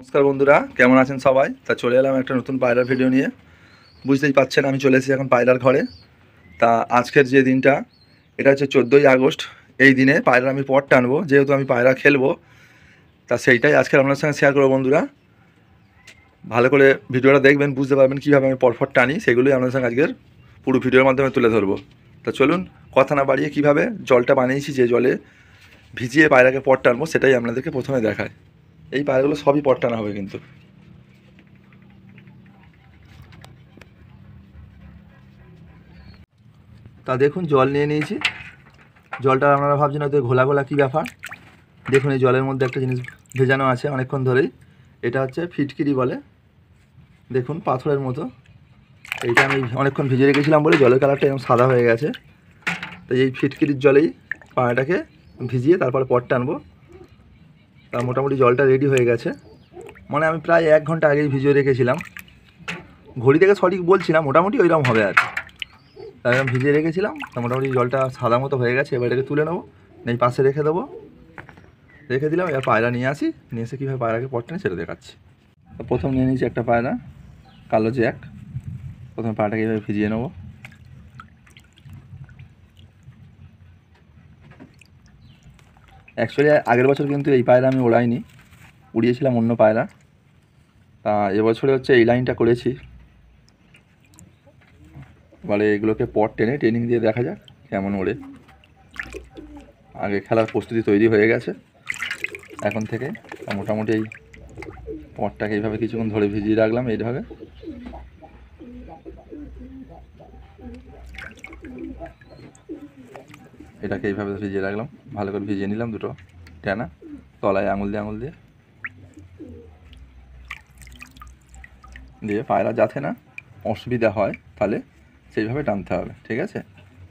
নমস্কার বন্ধুরা, কেমন আছেন সবাই? তা চলে এলাম একটা নতুন পায়রার ভিডিও নিয়ে। বুঝতেই পারছেন আমি চলে এসেছি এখন পায়রার ঘরে। তা আজকের যে দিনটা, এটা হচ্ছে 14ই আগস্ট। এই দিনে পায়রার আমি পট টানবো, যেহেতু আমি পায়রা খেলবো। তা সেইটাই আজকের আপনার সঙ্গে শেয়ার করবো বন্ধুরা। ভালো করে ভিডিওটা দেখবেন, বুঝতে পারবেন কীভাবে আমি পট টানি। সেগুলোই আপনার সঙ্গে আজকের পুরো ভিডিওর মাধ্যমে তুলে ধরবো। তা চলুন কথা না বাড়িয়ে কীভাবে জলটা বানিয়েছি, যে জলে ভিজিয়ে পায়রাকে পট টানবো, সেটাই আপনাদেরকে প্রথমে দেখায়। এই পায়রাগুলো সবই পট টানা হবে কিন্তু। তা দেখুন জল নিয়ে নিয়েছি। জলটা আপনারা ভাবছেন হয়তো ঘোলা ঘোলা কী ব্যাপার। দেখুন এই জলের মধ্যে একটা জিনিস ভেজানো আছে অনেকক্ষণ ধরেই। এটা হচ্ছে ফিটকিরি বলে, দেখুন পাথরের মতো। এইটা আমি অনেকক্ষণ ভিজে রেখেছিলাম বলে জলের কালারটা এরকম সাদা হয়ে গেছে। তো এই ফিটকিরির জলেই পায়রাটাকে ভিজিয়ে তারপরে পট টানবো। তা মোটামুটি জলটা রেডি হয়ে গেছে, মানে আমি প্রায় 1 ঘন্টা আগেই ভিজিয়ে রেখেছিলাম। ঘড়ি থেকে সঠিক বলছি না, মোটামুটি ওইরকম হবে আর কি। তাই আমি ভিজিয়ে রেখেছিলাম। তা মোটামুটি জলটা সাদা মতো হয়ে গেছে। এবার এটাকে তুলে নেবো, এই পাশে রেখে দেবো। রেখে দিলাম। এবার পায়রা নিয়ে আসি, নিয়ে এসে কীভাবে পায়রাকে পট টেনে সেটা দেখাচ্ছি। তো প্রথম নিয়ে নিয়েছি একটা পায়রা, কালো জ্যাক। প্রথমে পায়রাটাকে এইভাবে ভিজিয়ে নেবো। অ্যাকচুয়ালি আগের বছর কিন্তু এই পায়রা আমি ওড়াইনি, উড়িয়েছিলাম অন্য পায়রা। তা এবছরে হচ্ছে এই লাইনটা করেছি। এবারে এগুলোকে পট টেনে ট্রেনিং দিয়ে দেখা যাক কেমন ওড়ে। আগে খেলার প্রস্তুতি তৈরি হয়ে গেছে এখন থেকে। মোটামুটি এই পটটাকে এইভাবে কিছুক্ষণ ধরে ভিজিয়ে রাখলাম। এইভাবে এটাকে এইভাবে ভিজিয়ে রাখলাম, ভালো করে ভিজিয়ে নিলাম। দুটো টানা তলায় আঙুল দিয়ে দিয়ে পায়রা যাতে না অসুবিধা হয়, তাহলে সেইভাবে টানতে হবে, ঠিক আছে?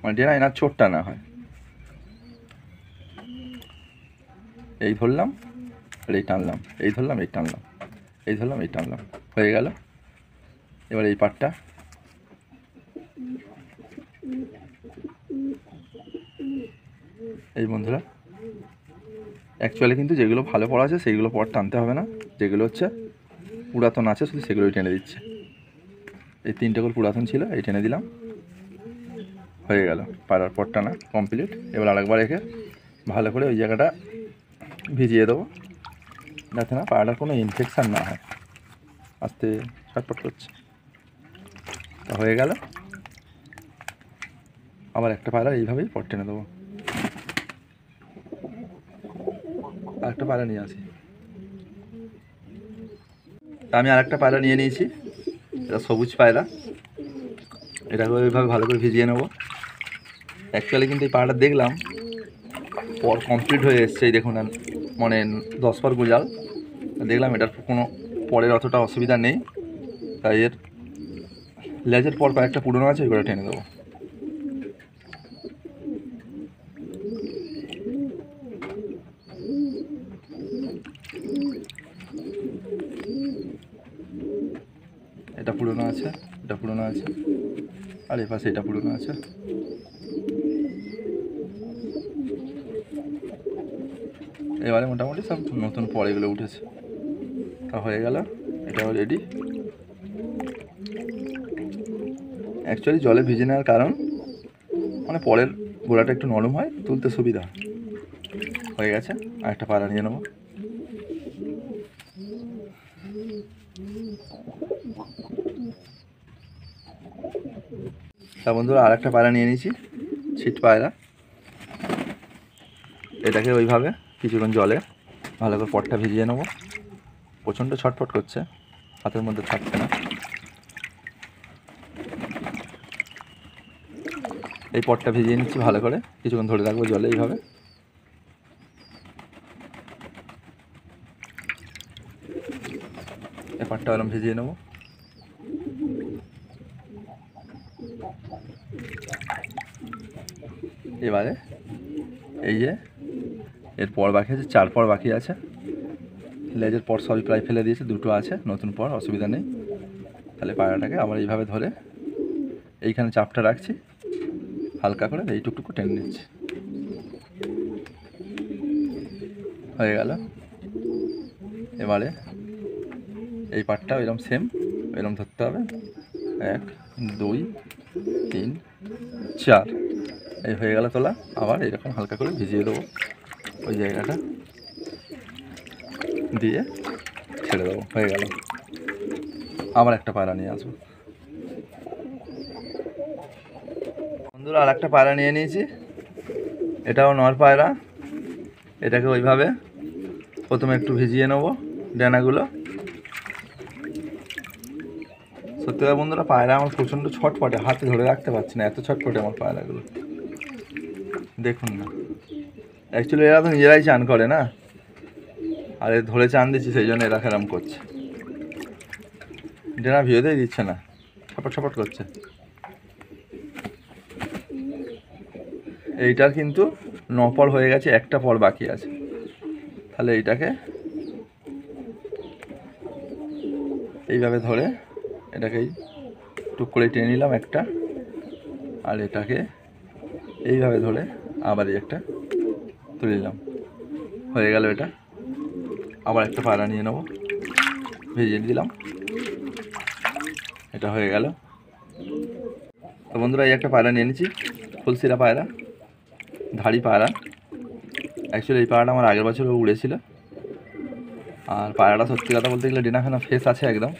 মানে ডেনা এনার ছোটটা না হয়। এই ধরলাম আর এই টানলাম, এই ধরলাম এই টানলাম, এই ধরলাম এই টানলাম, হয়ে গেল। এবার এই পাটটা এই বন্ধুরা, অ্যাকচুয়ালি কিন্তু যেগুলো ভালো পড়া আছে সেইগুলো পট টানতে হবে না। যেগুলো হচ্ছে পুরাতন আছে শুধু সেগুলোই টেনে দিচ্ছে। এই 3টে করে পুরাতন ছিল, এই টেনে দিলাম, হয়ে গেল। পায়রার পট টানা কমপ্লিট। এবার আরেকবার রেখে ভালো করে ওই জায়গাটা ভিজিয়ে দেবো, যাতে না পায়রার কোনো ইনফেকশান না হয়। আস্তে ছটপট করছে, তা হয়ে গেল। আবার একটা পায়রা এইভাবেই পট টেনে দেবো। আরেকটা পায়রা নিয়ে আসি। তা আমি আরেকটা পায়রা নিয়ে নিয়েছি, এটা সবুজ পায়রা। এটাকে ওইভাবে ভালো করে ভিজিয়ে নেবো। অ্যাকচুয়ালি কিন্তু এই পায়রাটা দেখলাম পর কমপ্লিট হয়ে এসছে। এই দেখুন মানে 10 পর গুজাল দেখলাম। এটার কোনো পরের অতটা অসুবিধা নেই, তাই এর লেজের পর কয়েকটা পুরনো আছে, ওইগুলো টেনে দেবো। এটা পুরনো আছে, এটা পুরনো আছে, আর এ পাশে এটা পুরনো আছে। এবারে মোটামুটি সব নতুন পর এগুলো উঠেছে। তা হয়ে গেল, এটাও রেডি। অ্যাকচুয়ালি জলে ভিজে নেওয়ার কারণ মানে পরের গোড়াটা একটু নরম হয়, তুলতে সুবিধা হয়ে গেছে। আর একটা পায়রা নিয়ে নেবো। তা বন্ধুরা আর একটা পায়রা নিয়ে নিয়েছি, ছিট পায়রা। এটাকে ওইভাবে কিছুক্ষণ জলে ভালো করে পটটা ভিজিয়ে নেবো। প্রচণ্ড ছটফট করছে, হাতের মধ্যে থাকছে না। এই পটটা ভিজিয়ে নিচ্ছি ভালো করে, কিছুক্ষণ ধরে রাখবো জলে এইভাবে। এই পটটা এরকম ভিজিয়ে নেবো। এবারে এই যে এর পর বাকি আছে, 4 পর বাকি আছে। লেজের পর সবই প্রায় ফেলে দিয়েছে, 2টো আছে নতুন পর, অসুবিধা নেই। তাহলে পায়রাটাকে আবার এইভাবে ধরে এইখানে চাপটা রাখছি, হালকা করে এই টুকটুকু টেনে নিচ্ছি, হয়ে গেল। এবারে এই পাটটা এরকম সেম এরকম ধরতে হবে, 1 2 3 4, এই হয়ে গেল তোলা। আবার এরকম হালকা করে ভিজিয়ে দেবো, ওই জায়গাটা দিয়ে ছেড়ে দেবো, হয়ে গেল। আবার একটা পায়রা নিয়ে আসবো বন্ধুরা, আর একটা পায়রা নিয়ে নিয়েছি, এটাও নর পায়রা। এটাকে ওইভাবে প্রথমে একটু ভিজিয়ে নেবো ডানাগুলো। সত্যি কথা বন্ধুরা, পায়রা আমার প্রচণ্ড ছটপটে, হাতে ধরে রাখতে পারছি না, এত ছটপটে আমার পায়রাগুলো। দেখুন না, অ্যাকচুয়ালি এরা তো নিজেরাই চান করে না, আর ধরে চান দিচ্ছি সেই জন্য এরা খেরাম করছে, ডানা ভিজতেই দিচ্ছে না, ছপট ছপট করছে। এইটার কিন্তু 9 পর হয়ে গেছে, একটা পর বাকি আছে। তাহলে এইটাকে এইভাবে ধরে এটাকেই টুক করে টেনে নিলাম একটা, আর এটাকে এইভাবে ধরে আবার একটা তুলে নিলাম, হয়ে গেল এটা। আবার একটা পায়রা নিয়ে নেবো, ভেজে দিলাম, এটা হয়ে গেল। তো বন্ধুরা, এই একটা পায়রা নিয়ে নিচ্ছি, ফুলসিরা পায়রা, ধাড়ি পায়রা। অ্যাকচুয়ালি এই পায়রাটা আমার আগের বছরও উড়েছিল, আর পায়রাটা সত্যি কথা বলতে গেলে ডিনাখানা ফেস আছে একদম,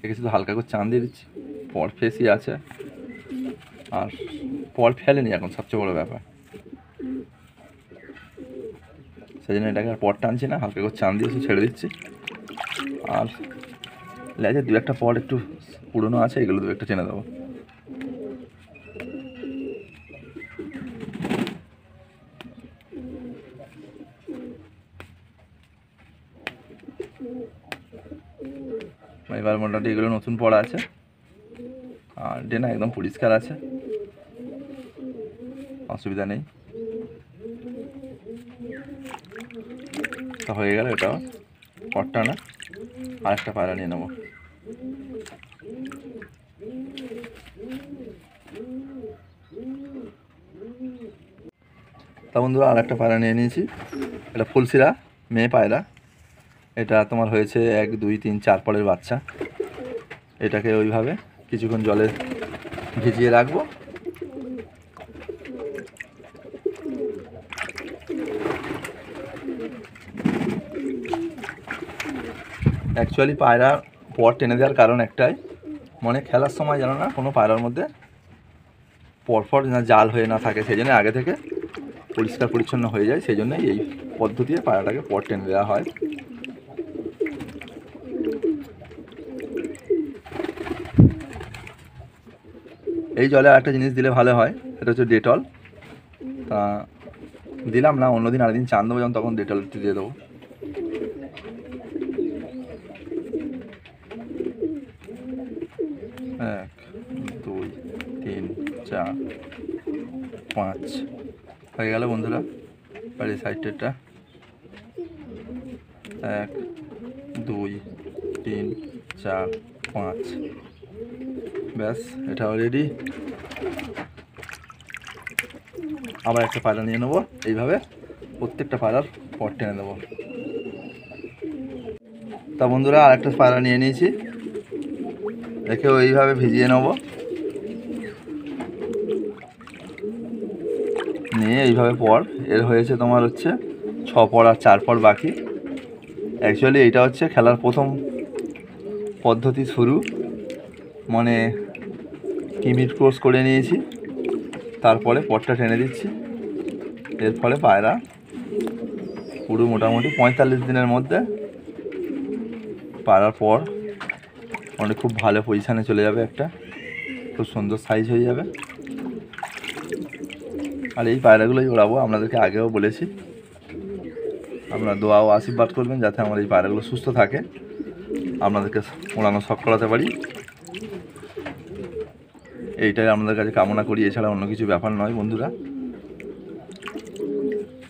একে শুধু হালকা করে চান দিয়ে দিচ্ছি, পর ফেসই আছে, আর পর ফেলেনি এখন, সবচেয়ে বড়ো ব্যাপার। সেই জন্য এটাকে আর পর টানছি না, হালকা করে চান দিয়ে ছেড়ে দিচ্ছি। আর লেজে 2-1টা পর একটু পুরনো আছে, এগুলো 2-1টা চেনে দেবো। এবার মোটামুটি এগুলো নতুন পড়া আছে, আর ডেনা একদম পরিষ্কার আছে, অসুবিধা নেই। তো হয়ে গেল এটাও পটটা না, আর একটা পায়রা নিয়ে নেবো। তা বন্ধুরা, আর একটা পায়রা নিয়ে নিয়েছি, এটা ফুলসিরা মেয়ে পায়রা। এটা তোমার হয়েছে 1 2 3 4 পরের বাচ্চা। এটাকে ওইভাবে কিছুক্ষণ জলে ভিজিয়ে রাখবো। অ্যাকচুয়ালি পায়রা পর টেনে দেওয়ার কারণ একটাই, মানে খেলার সময় যেন না কোনো পায়রার মধ্যে পরপর না জাল হয়ে না থাকে, সেই জন্য আগে থেকে পরিষ্কার পরিচ্ছন্ন হয়ে যায়, সেই জন্যই এই পদ্ধতিতে পায়রাটাকে পর টেনে দেওয়া হয়। এই জলে আরেকটা জিনিস দিলে ভালো হয়, সেটা হচ্ছে ডেটল। তা দিলাম না, অন্যদিন আরেকদিন চান দেবো যখন, তখন ডেটল একটু দিয়ে দেবো। 1 2 3 4 5 হয়ে গেল বন্ধুরা। আর এই সাইডটা 1 2 3 4 5, ব্যাস এটা অলরেডি। আবার একটা পায়রা নিয়ে নেবো, এইভাবে প্রত্যেকটা পায়রার পর টেনে দেবো। তা বন্ধুরা, আর একটা পায়রা নিয়ে নিয়েছি, একেও এইভাবে ভিজিয়ে নেবো, নিয়ে এইভাবে পর এর হয়েছে তোমার হচ্ছে 6 পর আর 4 পর বাকি। অ্যাকচুয়ালি এইটা হচ্ছে খেলার প্রথম পদ্ধতি শুরু, মানে কিমির কোর্স করে নিয়েছি, তারপরে পরটা টেনে দিচ্ছি। এর ফলে পায়রা পুরো মোটামুটি 45 দিনের মধ্যে পায়রার পর অনেক খুব ভালো পজিশানে চলে যাবে, একটা খুব সুন্দর সাইজ হয়ে যাবে। আর এই পায়রাগুলোই ওড়াবো, আপনাদেরকে আগেও বলেছি, আপনারা দোয়া ও আশীর্বাদ করবেন যাতে আমার এই পায়রাগুলো সুস্থ থাকে, আপনাদেরকে ওড়ানো শখ করাতে পারি, এইটাই আপনাদের কাছে কামনা করি, এছাড়া অন্য কিছু ব্যাপার নয় বন্ধুরা।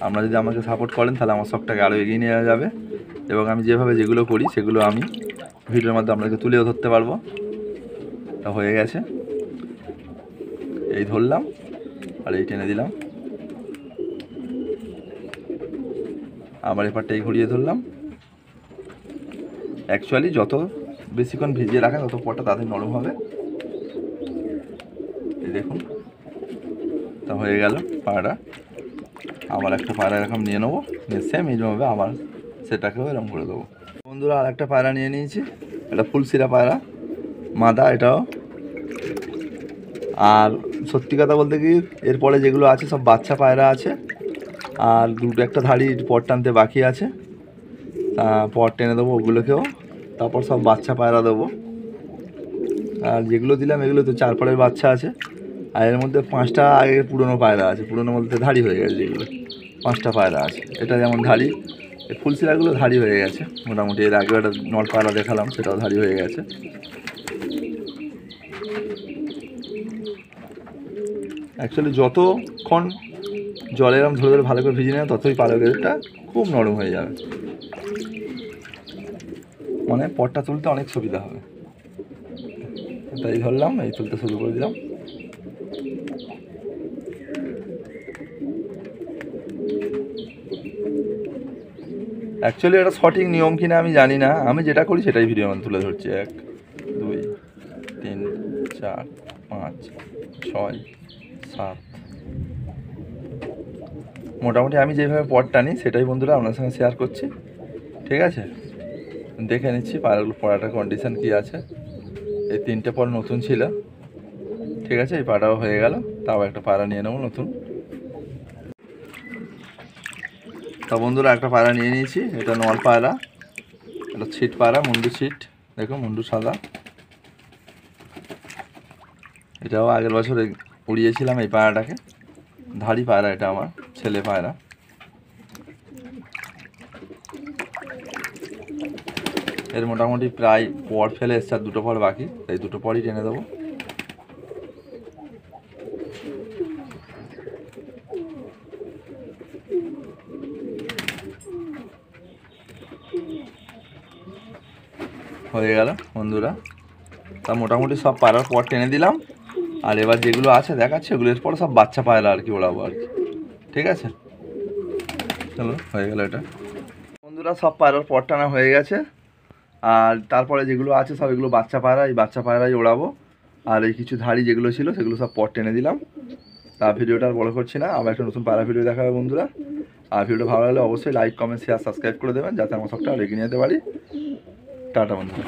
আপনারা যদি আমাকে সাপোর্ট করেন তাহলে আমার শখটাকে আরও এগিয়ে নিয়ে যাবে, এবং আমি যেভাবে যেগুলো করি সেগুলো আমি ভিডিওর মাধ্যমে আপনাদেরকে তুলেও ধরতে পারবো। তা হয়ে গেছে, এই ধরলাম আর এই টেনে দিলাম, আবার এপারটা এই ঘুরিয়ে ধরলাম, অ্যাকচুয়ালি যত বেশিক্ষণ ভিজিয়ে রাখেন তত পটটা তাদের নরম হবে। এই দেখুন, তা হয়ে গেল পায়রা। আবার একটা পায়রা এরকম নিয়ে নেবো, নিয়ে সেম এইভাবে আবার সেটাকেও এরকম করে দেবো। বন্ধুরা আর একটা পায়রা নিয়ে নিয়েছি, এটা ফুলশিরা পায়রা, মাদা এটাও। আর সত্যি কথা বলতে কি এরপরে যেগুলো আছে সব বাচ্চা পায়রা আছে, আর দুটো একটা ধাড়ি পট টানতে বাকি আছে, পট টেনে দেবো ওগুলোকেও, তারপর সব বাচ্চা পায়রা দেবো। আর যেগুলো দিলাম এগুলো তো 4 পাড়ের বাচ্চা আছে, আর এর মধ্যে 5টা আগে পুরনো পায়রা আছে, পুরনো বলতে ধাড়ি হয়ে গেছে যেগুলো, 5টা পায়রা আছে। এটা যেমন ধাড়ি, এই ফুলশিরাগুলো ধাড়ি হয়ে গেছে মোটামুটি। এর আগেও একটা নল পায়রা দেখালাম, সেটাও ধাড়ি হয়ে গেছে। অ্যাকচুয়ালি যতক্ষণ জলে এরকম ধরে ধরে ভালো করে ভিজিয়ে নেয় ততই পায়রাটা খুব নরম হয়ে যাবে, মানে পটটা তুলতে অনেক সুবিধা হবে। তাই ধরলাম, এই তুলতে শুরু করে দিলাম। অ্যাকচুয়ালি এটা সঠিক নিয়ম কিনা আমি জানি না, আমি যেটা করি সেটাই ভিডিও তুলে ধরছি। 1 2 3 4 5 6 7, মোটামুটি আমি যেভাবে পট টানি সেটাই বন্ধুরা আপনার সঙ্গে শেয়ার করছি। ঠিক আছে, দেখে নিচ্ছি পায়রাগুলো পড়াটার কন্ডিশান কী আছে। এই 3টে পর নতুন ছিল, ঠিক আছে, এই পায়রাও হয়ে গেল। তাও একটা পায়রা নিয়ে নেবো নতুন। তা বন্ধুরা একটা পায়রা নিয়ে নিয়েছি, এটা নল পায়রা, এটা ছিট পায়রা, মুন্ডু ছিট, দেখো মুন্ডু সাদা। এটাও আগের বছর উড়িয়েছিলাম এই পায়রাটাকে, ধাড়ি পায়রা, এটা আমার ছেলে পায়রা। এর মোটামুটি প্রায় পর ফেলে এসছে, আর 2টো পর বাকি, তাই 2টো পরই টেনে দেবো। হয়ে গেল বন্ধুরা, তা মোটামুটি সব পায়রার পর টেনে দিলাম। আর এবার যেগুলো আছে দেখাচ্ছে ওগুলো এরপরে সব বাচ্চা পায়রা আর কি ওড়াবো আর কি। ঠিক আছে, চলো হয়ে গেল এটা। বন্ধুরা সব পায়রার পর টানা হয়ে গেছে, আর তারপরে যেগুলো আছে সব এগুলো বাচ্চা পায়রা, এই বাচ্চা পায়রাই ওড়াবো। আর এই কিছু ধাড়ি যেগুলো ছিল সেগুলো সব পর টেনে দিলাম। তা ভিডিওটা আর বড় করছি না, আবার একটা নতুন পায়রা ভিডিও দেখা হবে বন্ধুরা। আর ভিডিওটা ভালো লাগলে অবশ্যই লাইক কমেন্ট শেয়ার সাবস্ক্রাইব করে দেবেন, যাতে আমার সবটা আর এগিয়ে নিয়ে যেতে পারি। টাটা বন্ধুরা।